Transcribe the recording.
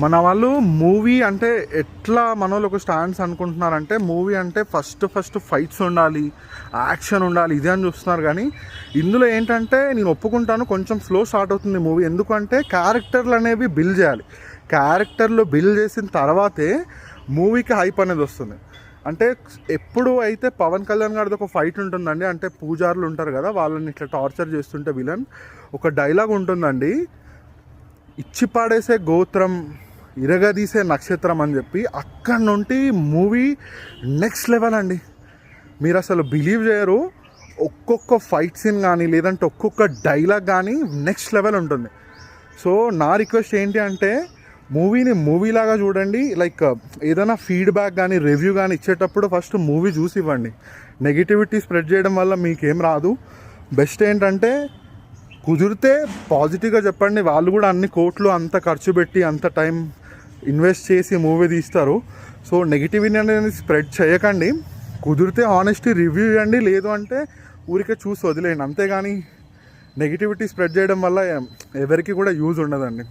మన వాళ్ళు మూవీ అంటే ఎట్లా మన వాళ్ళు ఒక స్టాండ్స్ అనుకుంటున్నారంటే మూవీ అంటే ఫస్ట్ ఫైట్స్ ఉండాలి, యాక్షన్ ఉండాలి, ఇదే అని చూస్తున్నారు. కానీ ఇందులో ఏంటంటే నేను ఒప్పుకుంటాను, కొంచెం స్లో స్టార్ట్ అవుతుంది మూవీ. ఎందుకంటే క్యారెక్టర్లు అనేవి బిల్డ్ చేయాలి. క్యారెక్టర్లు బిల్డ్ చేసిన తర్వాతే మూవీకి హైప్ అనేది వస్తుంది. అంటే ఎప్పుడు అయితే పవన్ కళ్యాణ్ గారిది ఒక ఫైట్ ఉంటుందండి, అంటే పూజారులు ఉంటారు కదా, వాళ్ళని ఇట్లా టార్చర్ చేస్తుంటే విలన్ ఒక డైలాగ్ ఉంటుందండి, ఇచ్చి పాడేసే గోత్రం ఇరగదీసే నక్షత్రం అని చెప్పి. అక్కడ నుండి మూవీ నెక్స్ట్ లెవెల్ అండి. మీరు అసలు బిలీవ్ చేయరు, ఒక్కొక్క ఫైట్ సీన్ కానీ లేదంటే ఒక్కొక్క డైలాగ్ కానీ నెక్స్ట్ లెవెల్ ఉంటుంది. సో నా రిక్వెస్ట్ ఏంటి అంటే మూవీని మూవీలాగా చూడండి. లైక్ ఏదైనా ఫీడ్బ్యాక్ కానీ రివ్యూ కానీ ఇచ్చేటప్పుడు ఫస్ట్ మూవీ చూసి ఇవ్వండి. నెగిటివిటీ స్ప్రెడ్ చేయడం వల్ల మీకేం రాదు. బెస్ట్ ఏంటంటే కుదిరితే పాజిటివ్గా చెప్పండి. వాళ్ళు కూడా అన్ని కోట్లు అంత ఖర్చు పెట్టి అంత టైం ఇన్వెస్ట్ చేసి మూవీ తీస్తారు. సో నెగిటివిటీ అనేది స్ప్రెడ్ చేయకండి. కుదిరితే హానెస్టీ రివ్యూ ఇవ్వండి, లేదు అంటే ఊరికే చూసి వదిలేయండి. అంతేగాని నెగిటివిటీ స్ప్రెడ్ చేయడం వల్ల ఎవరికి కూడా యూజ్ ఉండదండి.